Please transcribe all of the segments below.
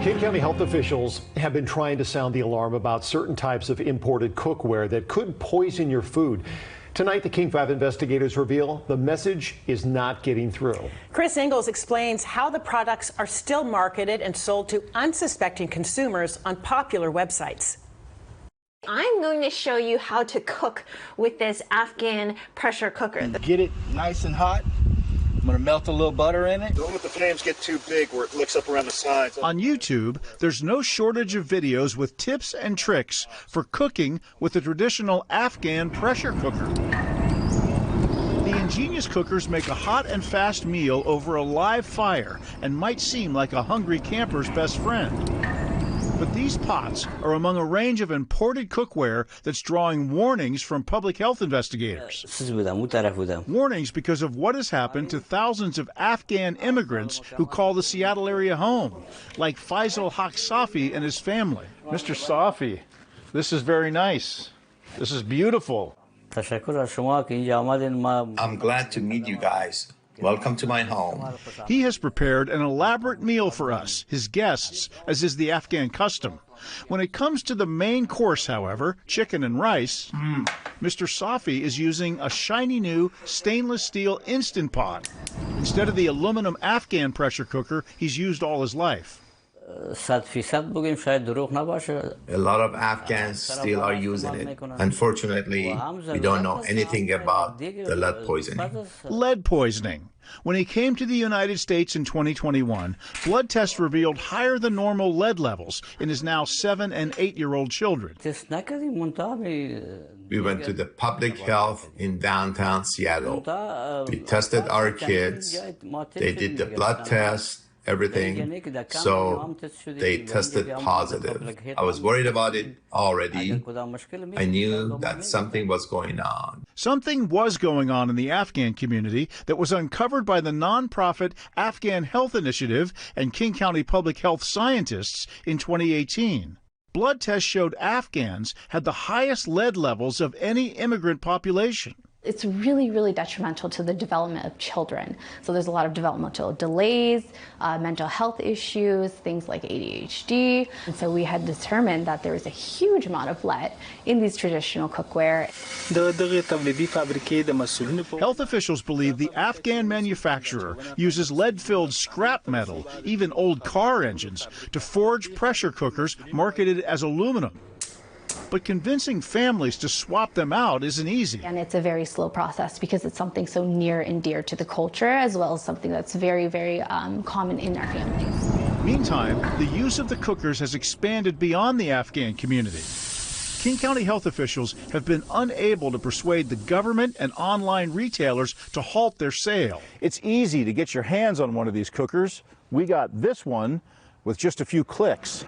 King County health officials have been trying to sound the alarm about certain types of imported cookware that could poison your food. Tonight, the King 5 investigators reveal the message is not getting through. Chris Ingalls explains how the products are still marketed and sold to unsuspecting consumers on popular websites. I'm going to show you how to cook with this Afghan pressure cooker. Get it nice and hot. I'm going to melt a little butter in it. Don't let the flames get too big where it licks up around the sides. On YouTube, there's no shortage of videos with tips and tricks for cooking with a traditional Afghan pressure cooker. The ingenious cookers make a hot and fast meal over a live fire and might seem like a hungry camper's best friend. But these pots are among a range of imported cookware that's drawing warnings from public health investigators. Warnings because of what has happened to thousands of Afghan immigrants who call the Seattle area home, like Faisal Haq Safi and his family. Mr. Safi, this is very nice. This is beautiful. I'm glad to meet you guys. Welcome to my home. He has prepared an elaborate meal for us, his guests, as is the Afghan custom. When it comes to the main course, however, chicken and rice, Mr. Safi is using a shiny new stainless steel Instant Pot instead of the aluminum Afghan pressure cooker he's used all his life. A lot of Afghans still are using it. Unfortunately, we don't know anything about the lead poisoning. Lead poisoning. When he came to the United States in 2021, blood tests revealed higher than normal lead levels in his now 7- and 8-year-old children. We went to the public health in downtown Seattle. We tested our kids. They did the blood test, everything, so they tested positive. I was worried about it already. I knew that something was going on. Something was going on in the Afghan community that was uncovered by the nonprofit Afghan Health Initiative and King County public health scientists in 2018. Blood tests showed Afghans had the highest lead levels of any immigrant population. It's really, really detrimental to the development of children. So there's a lot of developmental delays, mental health issues, things like ADHD. And so we had determined that there was a huge amount of lead in these traditional cookware. Health officials believe the Afghan manufacturer uses lead-filled scrap metal, even old car engines, to forge pressure cookers marketed as aluminum. But convincing families to swap them out isn't easy. And it's a very slow process because it's something so near and dear to the culture, as well as something that's very, very common in our families. Meantime, the use of the cookers has expanded beyond the Afghan community. King County health officials have been unable to persuade the government and online retailers to halt their sale. It's easy to get your hands on one of these cookers. We got this one with just a few clicks.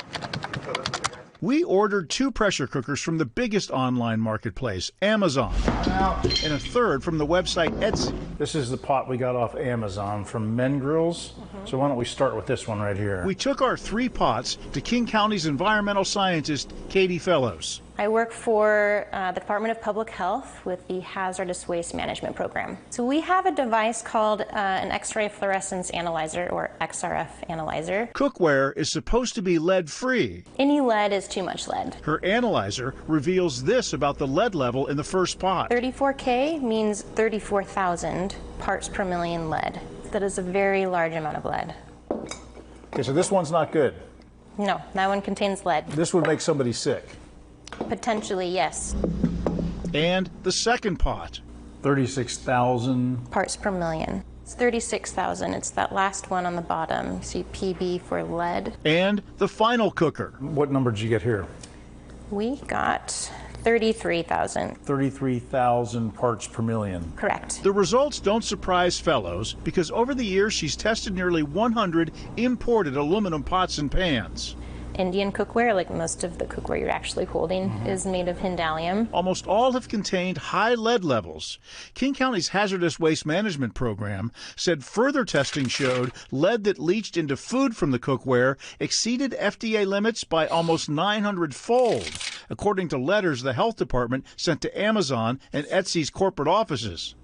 We ordered 2 pressure cookers from the biggest online marketplace, Amazon, and a third from the website Etsy. This is the pot we got off Amazon from Murrows. So why don't we start with this one right here? We took our 3 pots to King County's environmental scientist, Katie Fellows. I work for the Department of Public Health with the Hazardous Waste Management Program. So we have a device called an X-ray fluorescence analyzer, or XRF analyzer. Cookware is supposed to be lead-free. Any lead is too much lead. Her analyzer reveals this about the lead level in the first pot. 34K means 34,000 parts per million lead. That is a very large amount of lead. Okay, so this one's not good. No, that one contains lead. This would make somebody sick. Potentially, yes. And the second pot. 36,000 parts per million. It's 36,000. It's that last one on the bottom. See PB for lead. And the final cooker. What number did you get here? We got 33,000. 33,000 parts per million. Correct. The results don't surprise Fellows because over the years she's tested nearly 100 imported aluminum pots and pans. Indian cookware, like most of the cookware you're actually holding, is made of Hindallium. Almost all have contained high lead levels. King County's Hazardous Waste Management Program said further testing showed lead that leached into food from the cookware exceeded FDA limits by almost 900-fold, according to letters the health department sent to Amazon and Etsy's corporate offices.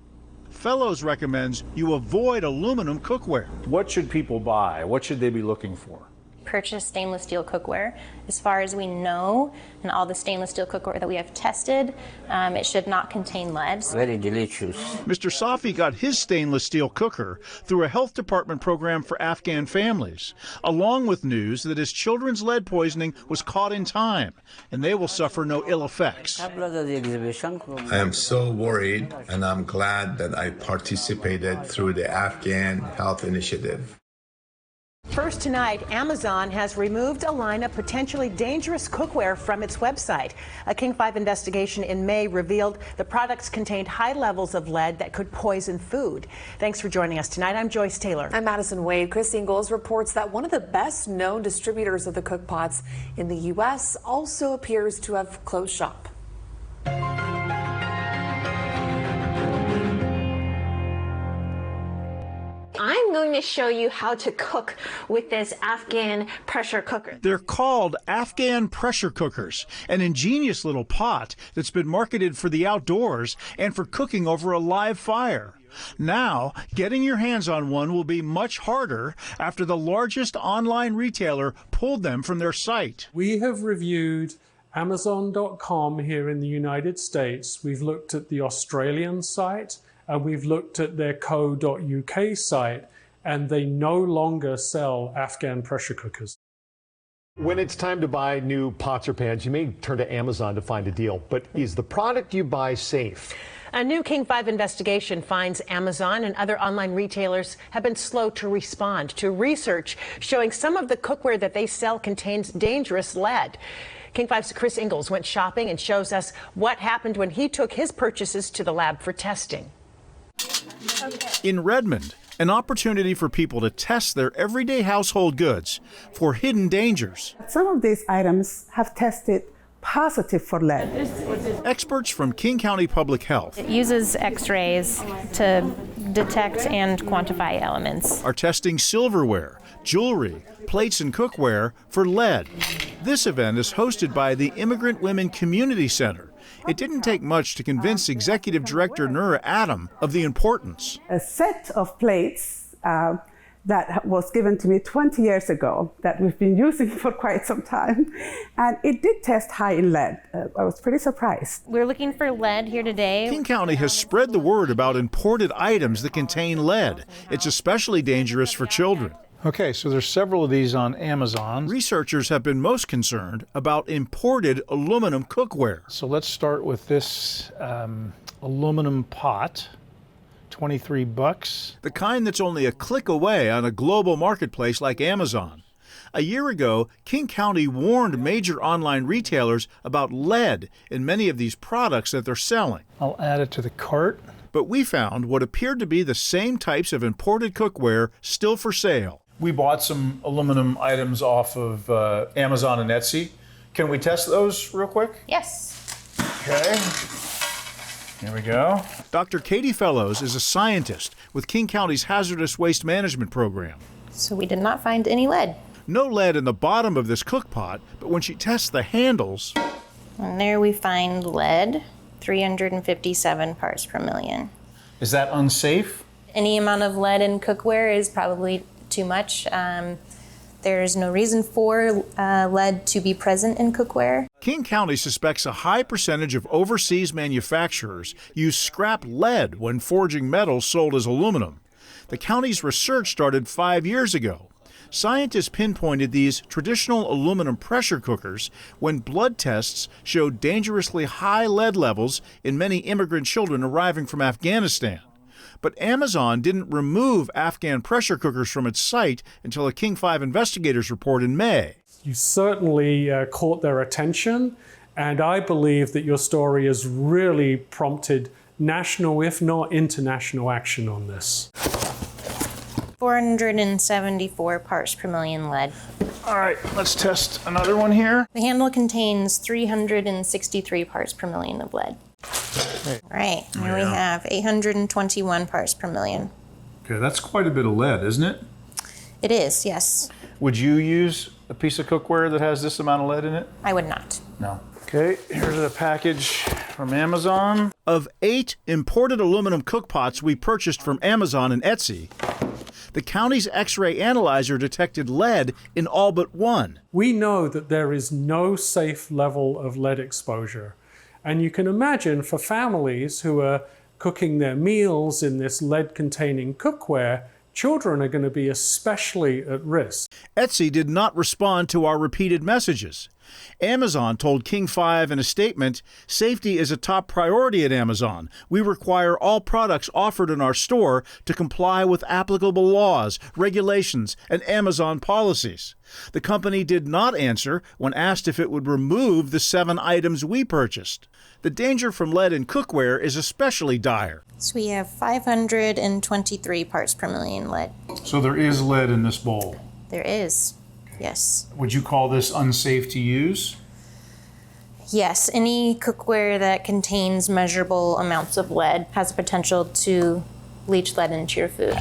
Fellows recommends you avoid aluminum cookware. What should people buy? What should they be looking for? Purchase stainless steel cookware. As far as we know, and all the stainless steel cookware that we have tested, it should not contain lead. Very delicious. Mr. Safi got his stainless steel cooker through a health department program for Afghan families, along with news that his children's lead poisoning was caught in time, and they will suffer no ill effects. I am so worried, and I'm glad that I participated through the Afghan Health Initiative. First tonight, Amazon has removed a line of potentially dangerous cookware from its website. A King 5 investigation in May revealed the products contained high levels of lead that could poison food. Thanks for joining us tonight. I'm Joyce Taylor. I'm Madison Wade. Chris Ingalls reports that one of the best known distributors of the cookpots in the U.S. also appears to have closed shop. I'm going to show you how to cook with this Afghan pressure cooker. They're called Afghan pressure cookers, an ingenious little pot that's been marketed for the outdoors and for cooking over a live fire. Now, getting your hands on one will be much harder after the largest online retailer pulled them from their site. We have reviewed Amazon.com here in the United States. We've looked at the Australian site, and we've looked at their co.uk site, and they no longer sell Afghan pressure cookers. When it's time to buy new pots or pans, you may turn to Amazon to find a deal, but is the product you buy safe? A new King 5 investigation finds Amazon and other online retailers have been slow to respond to research showing some of the cookware that they sell contains dangerous lead. King 5's Chris Ingalls went shopping and shows us what happened when he took his purchases to the lab for testing. In Redmond, an opportunity for people to test their everyday household goods for hidden dangers. Some of these items have tested positive for lead. Experts from King County Public Health It uses X-rays to detect and quantify elements. Are testing silverware, jewelry, plates, and cookware for lead. This event is hosted by the Immigrant Women Community Center. It didn't take much to convince Executive Director Nura Adam of the importance. A set of plates that was given to me 20 years ago that we've been using for quite some time, and it did test high in lead. I was pretty surprised. We're looking for lead here today. King County has spread the word about imported items that contain lead. It's especially dangerous for children. Okay, so there's several of these on Amazon. Researchers have been most concerned about imported aluminum cookware. So let's start with this aluminum pot, $23. The kind that's only a click away on a global marketplace like Amazon. A year ago, King County warned major online retailers about lead in many of these products that they're selling. I'll add it to the cart. But we found what appeared to be the same types of imported cookware still for sale. We bought some aluminum items off of Amazon and Etsy. Can we test those real quick? Yes. Okay. Here we go. Dr. Katie Fellows is a scientist with King County's Hazardous Waste Management Program. So we did not find any lead. No lead in the bottom of this cookpot, but when she tests the handles... And there we find lead, 357 parts per million. Is that unsafe? Any amount of lead in cookware is probably too much. There's no reason for lead to be present in cookware. King County suspects a high percentage of overseas manufacturers use scrap lead when forging metals sold as aluminum. The county's research started 5 years ago. Scientists pinpointed these traditional aluminum pressure cookers when blood tests showed dangerously high lead levels in many immigrant children arriving from Afghanistan. But Amazon didn't remove Afghan pressure cookers from its site until a King 5 investigators report in May. You certainly caught their attention, and I believe that your story has really prompted national, if not international, action on this. 474 parts per million lead. All right, let's test another one here. The handle contains 363 parts per million of lead. Okay. All right, here we have 821 parts per million. Okay, that's quite a bit of lead, isn't it? It is, yes. Would you use a piece of cookware that has this amount of lead in it? I would not. No. Okay, here's a package from Amazon. Of 8 imported aluminum cookpots we purchased from Amazon and Etsy, The county's X-ray analyzer detected lead in all but one. We know that there is no safe level of lead exposure. And you can imagine for families who are cooking their meals in this lead-containing cookware, children are going to be especially at risk. Etsy did not respond to our repeated messages. Amazon told King 5 in a statement, "Safety is a top priority at Amazon. We require all products offered in our store to comply with applicable laws, regulations, and Amazon policies." The company did not answer when asked if it would remove the 7 items we purchased. The danger from lead in cookware is especially dire. So we have 523 parts per million lead. So there is lead in this bowl. There is, yes. Would you call this unsafe to use? Yes, any cookware that contains measurable amounts of lead has the potential to leach lead into your food.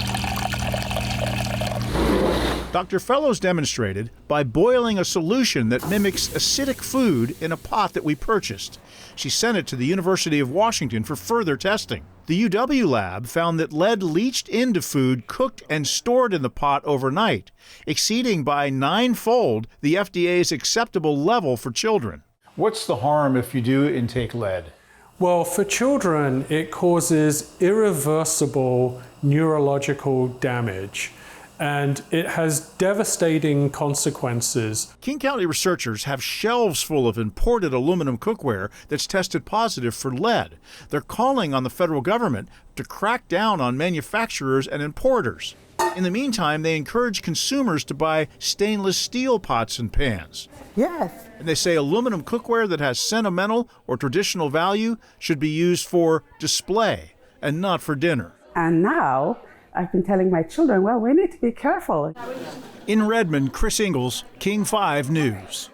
Dr. Fellows demonstrated by boiling a solution that mimics acidic food in a pot that we purchased. She sent it to the University of Washington for further testing. The UW lab found that lead leached into food cooked and stored in the pot overnight, exceeding by 9-fold the FDA's acceptable level for children. What's the harm if you do intake lead? Well, for children, it causes irreversible neurological damage, and it has devastating consequences. King County researchers have shelves full of imported aluminum cookware that's tested positive for lead. They're calling on the federal government to crack down on manufacturers and importers. In the meantime, they encourage consumers to buy stainless steel pots and pans. Yes. And they say aluminum cookware that has sentimental or traditional value should be used for display and not for dinner. And now I've been telling my children, well, we need to be careful. In Redmond, Chris Ingalls, King 5 News.